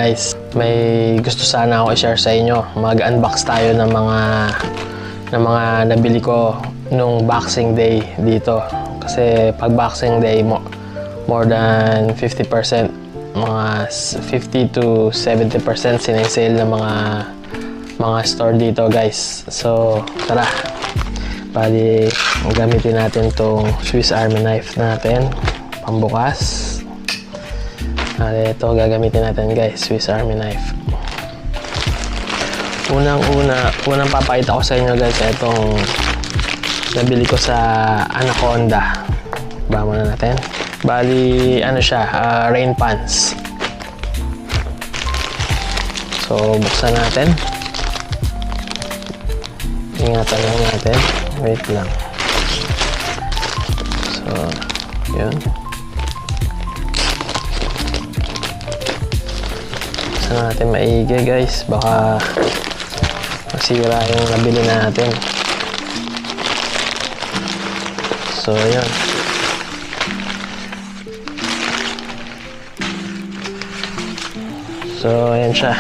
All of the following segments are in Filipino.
guys, may gusto sana ako i-share sa inyo. Mag-unbox tayo ng mga nabili ko nung Boxing Day dito. Kasi pag Boxing Day, more than 50%, mga 50 to 70% sinesale ng mga store dito guys. So tara, bali gamitin natin tong Swiss Army knife natin pambukas. Ito gagamitin natin guys, Swiss Army knife. Unang papakita ko sa inyo guys, itong nabili ko sa Anaconda. Ba muna natin. Bali, ano siya, rain pants. So, buksan natin. Ingatan lang natin. Wait lang. So, yun. Buksan natin maigi guys. Baka masira yung nabili natin. So, yun. So, ayan siya.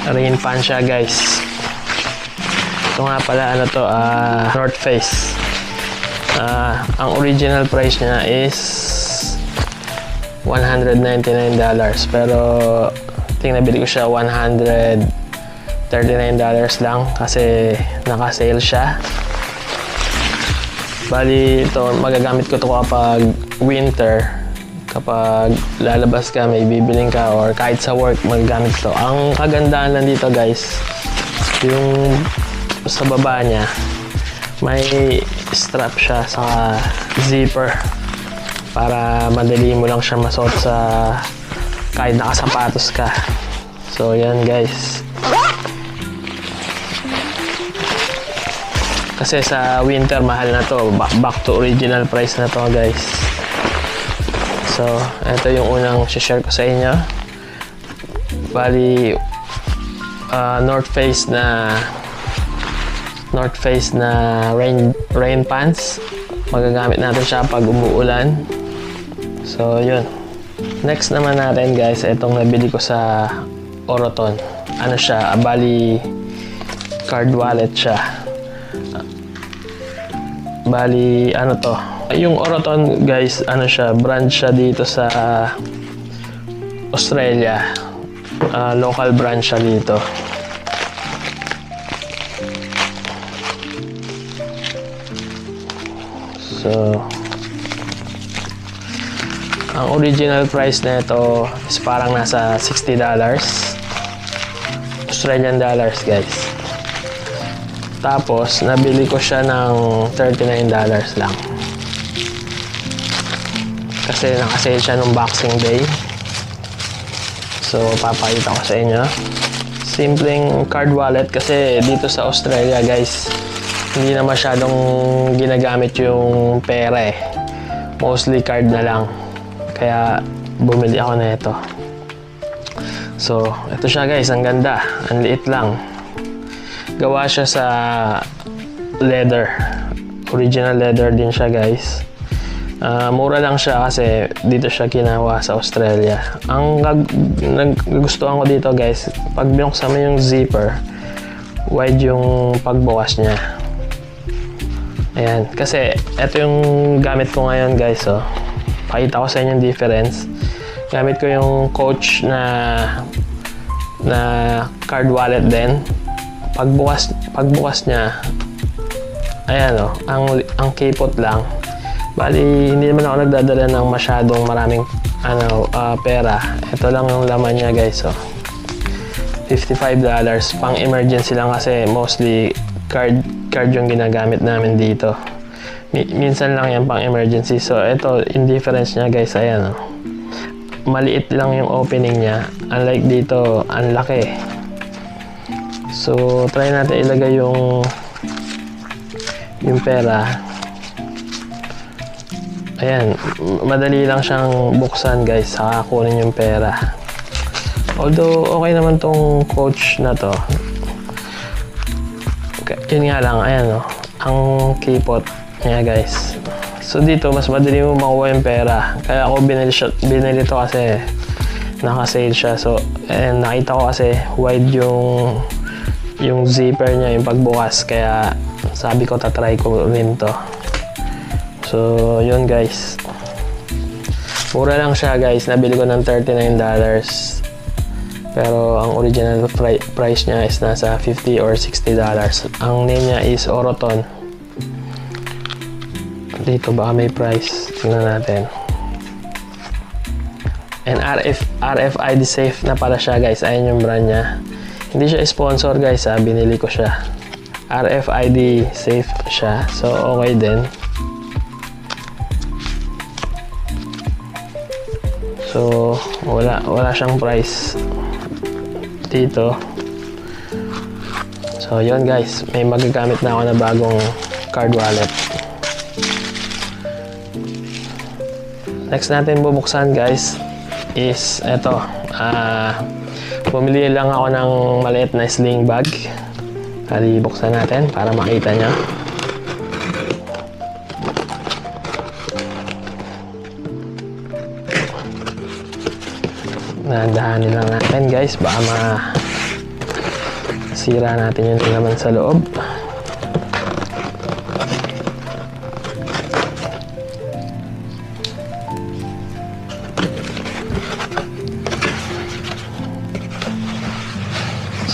Rain pan siya guys. Ito nga pala, ano to, North Face. Ang original price niya is $199. Pero, nabili ko siya $139 lang kasi naka-sale siya. Bali, ito, magagamit ko to kapag winter. Kapag lalabas ka, may bibiling ka, or kahit sa work, magagamit to. Ang kagandahan lang dito guys, yung sa baba niya, may strap siya sa zipper para madali mo lang siya masuot sa kahit nakasapatos ka. So, yan guys. Kasi sa winter, mahal na to. Back to original price na to guys. So, ito yung unang share ko sa inyo. Bali, North Face na rain pants. Magagamit natin siya pag umuulan. So, yun. Next naman natin guys, itong nabili ko sa Oroton. Ano siya? Bali, card wallet siya. Bali, ano to? Yung Oroton guys, ano siya? Brand siya dito sa Australia. Local brand siya dito. So, ang original price na ito is parang nasa $60. Australian dollars guys. Tapos, nabili ko siya ng $39 lang. Kasi nakasale siya nung Boxing Day. So, papakita ko sa inyo. Simpleng card wallet kasi dito sa Australia guys, hindi na masyadong ginagamit yung pera eh. Mostly card na lang. Kaya, bumili ako na ito. So, ito siya guys. Ang ganda. Ang liit lang. Gawa siya sa leather. Original leather din siya guys. Mura lang siya kasi dito siya ginawa sa Australia. Ang nagustuhan ko dito guys, pag binuksan mo yung zipper, wide yung pagbukas niya. Ayan. Kasi ito yung gamit ko ngayon guys. Oh. Pakita ko sa inyo yung difference. Gamit ko yung Coach na card wallet din. Pagbukas niya, ayan o, ang kipot lang. Bali, hindi naman ako nagdadala ng masyadong maraming pera. Ito lang yung laman niya guys. So, $55. Pang emergency lang kasi mostly card yung ginagamit namin dito. Minsan lang yan pang emergency. So, ito, yung difference niya guys, ayan o. Maliit lang yung opening niya. Unlike dito, ang laki. So, try natin ilagay yung pera. Ayan, madali lang siyang buksan guys, saka kunin yung pera. Although, okay naman tong Coach na to. Okay, yun nga lang, ayan o. Ang kipot niya guys. So dito, mas madali mo makuha yung pera. Kaya ako binili to kasi naka-sale siya. So, and nakita ko kasi wide yung zipper niya, yung pagbukas. Kaya sabi ko, tatry ko rin to. So, yun guys. Mura lang siya guys. Nabili ko ng $39. Pero ang original price niya is nasa $50 or $60. Ang name niya is Oroton. Dito baka may price. Tingnan natin. And RFID safe na pala siya guys. Ayan yung brand niya. Hindi siya sponsor guys. Binili ko siya. RFID safe siya. So okay din. So wala siyang price dito. So yun guys. May magagamit na ako na bagong card wallet. Next natin bubuksan guys is eto. Bumili lang ako ng maliit na sling bag. Kali buksan natin para makita nyo. Dahan-dahanin lang natin guys. Baka masira natin yung laman sa loob.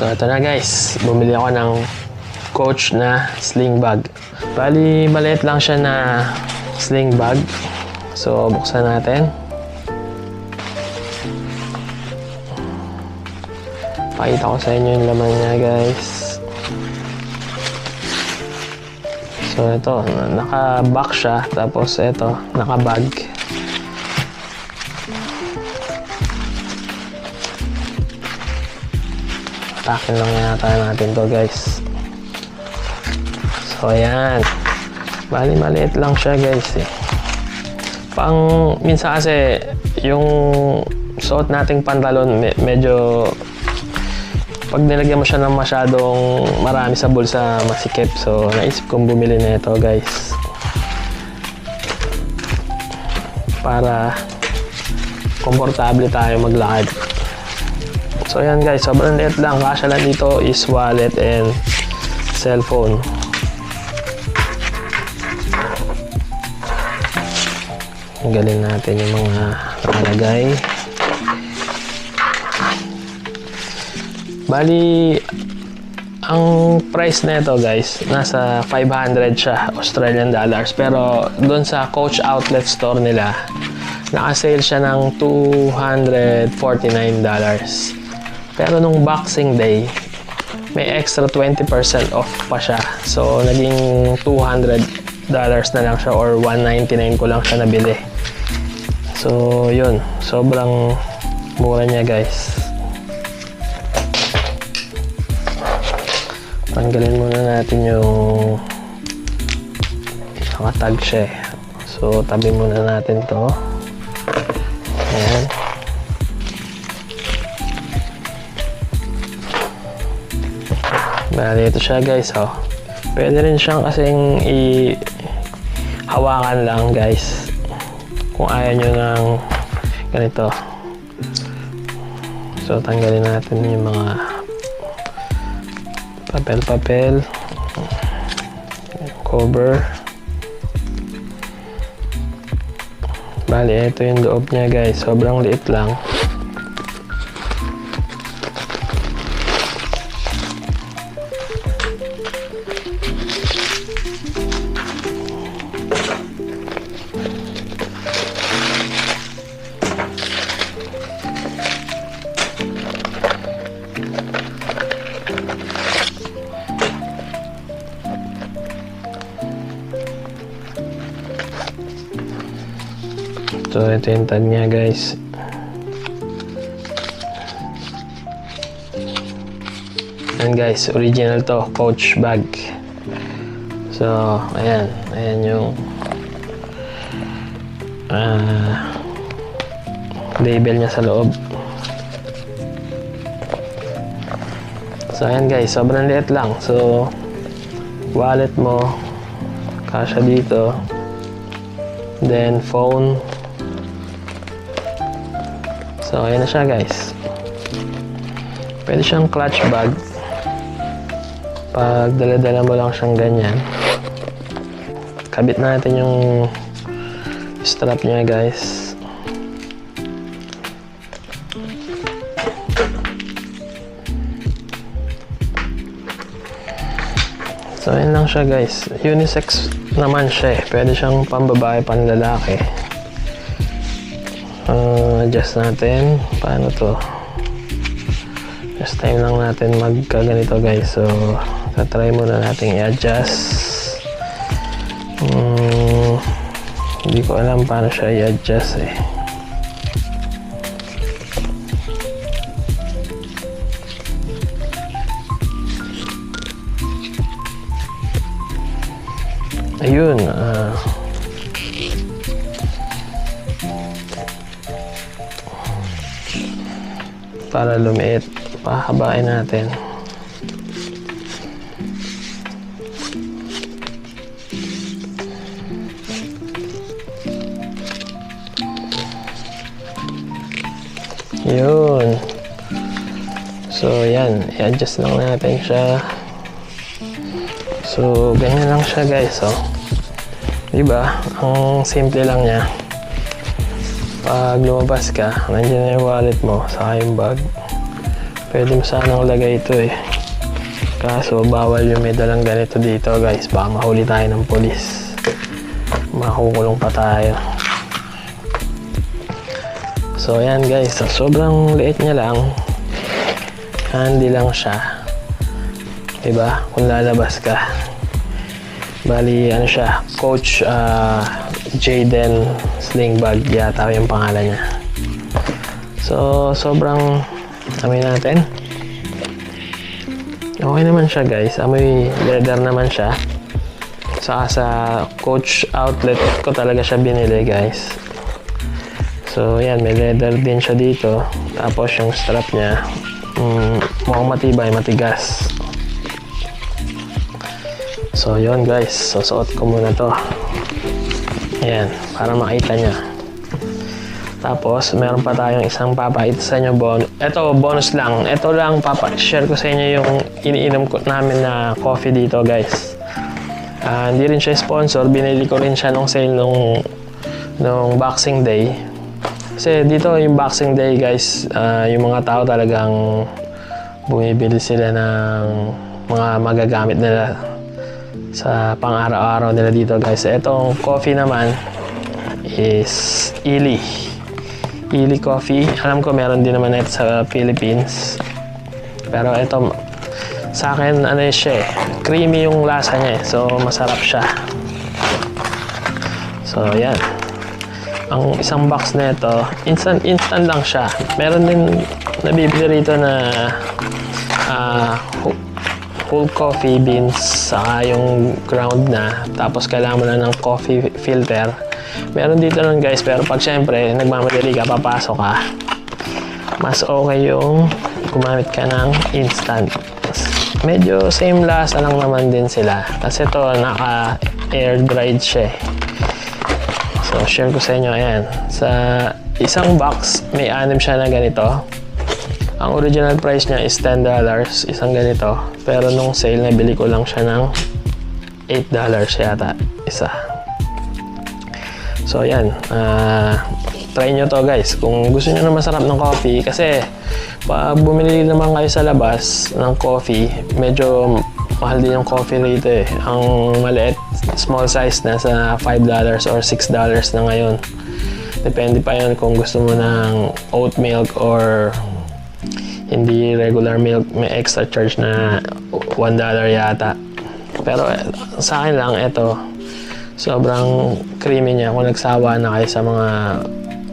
So ito na guys, bumili ako ng Coach na sling bag. Bali, maliit lang siya na sling bag. So buksan natin. Pakita ko sa inyo yung laman niya guys. So ito, naka-box siya. Tapos ito, naka-bag. Takin lang yata natin to guys. So ayan. Bali maliit lang siya guys eh. Minsan kasi yung suot nating pantalon medyo pag nilagyan mo siya ng masyadong marami sa bulsa, masikip. So naisip kong bumili na ito guys. Para komportable tayo maglakad. So ayan guys, sobrang liit lang. Kasya lang dito is wallet and cellphone. Tanggalin natin yung mga nakalagay. Bali, ang price na ito guys, nasa 500 siya, Australian dollars. Pero doon sa Coach outlet store nila, naka-sale siya ng $249. Pero nung Boxing Day, may extra 20% off pa siya. So, naging $200 na lang siya or $199 ko lang siya nabili. So, yun. Sobrang mura niya, guys. Tanggalin muna natin yung nakatag siya eh. So, tabi muna natin to. Ayan. Bali, ito siya guys, oh. Pwede rin siyang kasing hawakan lang guys. Kung ayaw nyo ng ganito. So, tanggalin natin yung mga papel, cover. Bali, ito yung loob niya guys. Sobrang liit lang. So, ito yung tag niya guys. Ayan guys, original to, Coach bag. So, ayan. Ayan yung label niya sa loob. So, ayan guys, sobrang liit lang. So, wallet mo, kasya dito. then phone. So ayan na siya guys. Pwede siyang clutch bag. Pag dala-dala mo lang siyang ganyan. Kabit natin yung strap niya guys. So ayan lang siya guys. Unisex naman siya eh. Pwede siyang pambabae, panlalaki. Adjust natin. Paano to? Just time lang natin magkaganito guys. So tatry muna natin i-adjust. Hindi ko alam paano siya i-adjust eh. Ayun, para lumiit, pahabain natin. Yun. So, yan. I-adjust lang natin siya. So, ganyan lang siya guys, oh. Diba? Ang simple lang niya. Pag lumabas ka, nandiyan na yung wallet mo, saka yung bag. Pwede mo sanang lagay ito eh. Kaso, bawal yung may dalang ganito dito guys. Baka mahuli tayo ng polis. Makukulong pa tayo. So, ayan guys. So, sobrang liit niya lang. Handy lang siya. Diba? Kung lalabas ka. Bali, ano siya? Coach Jaden Sling Bag yata yung pangalan niya. So, sobrang amoy natin. Okay naman siya guys. Amoy leather naman siya. Saka sa Coach outlet ko talaga siya binili guys. So, yan. May leather din siya dito. Tapos yung strap niya, mukhang matibay, matigas. So, yun guys. Susuot ko muna to. Ayan. Para makita niya. Tapos, meron pa tayong isang papakita sa inyo. Ito, bonus lang. Ito lang, share ko sa inyo yung iniinom ko namin na coffee dito guys. Hindi rin siya sponsor. Binili ko rin siya nung sale nung Boxing Day. Kasi dito yung Boxing Day guys, yung mga tao talagang bumibili sila ng mga magagamit nila sa pang-araw-araw nila dito guys. Itong coffee naman is Illy Coffee. Alam ko meron din naman ito sa Philippines. Pero ito sa akin ano siya eh, creamy yung lasa niya eh. So masarap siya. So yan. Ang isang box na ito, instant lang siya. Meron din nabibili rito na whole coffee beans, saka yung ground na. Tapos kailangan mo na ng coffee filter. Meron dito nun guys, pero pag syempre nagmamadali ka, papasok ka, mas okay yung gumamit ka ng instant. Medyo same lasa lang naman din sila. Kasi ito naka air dried siya eh. So, share ko sa inyo, ayan. Sa isang box, may 6 siya na ganito. Ang original price niya is $10, isang ganito. Pero nung sale, nabili ko lang siya ng $8 yata, isa. So, ayan. Try nyo to guys. Kung gusto nyo na masarap ng coffee, kasi pag bumili naman kayo sa labas ng coffee, medyo mahal din yung coffee rito eh. Ang maliit, small size na sa $5 or $6 na ngayon. Depende pa yun kung gusto mo ng oat milk or hindi regular milk. May extra charge na $1 yata. Pero sa akin lang, ito sobrang creamy niya. Kung nagsawa na kayo sa mga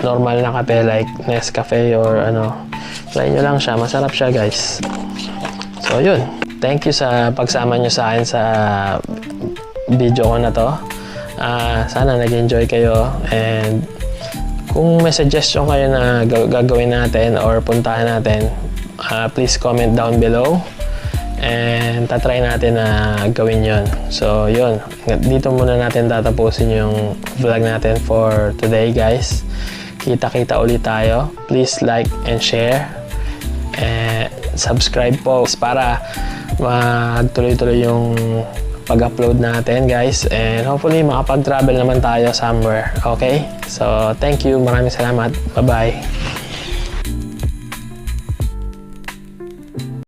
normal na kape like Nescafe or ano, try nyo lang siya. Masarap siya guys. So yun. Thank you sa pagsama nyo sa akin sa video ko na to. Sana nag-enjoy kayo, and kung may suggestion kayo na gagawin natin or puntahan natin, please comment down below. And tatry natin na gawin yon. So yun, dito muna natin tatapusin yung vlog natin for today guys. Kita-kita ulit tayo. Please like and share. And subscribe po para magtuloy-tuloy yung pag-upload natin guys. And hopefully makapag-travel naman tayo somewhere. Okay? So thank you. Maraming salamat. Bye-bye.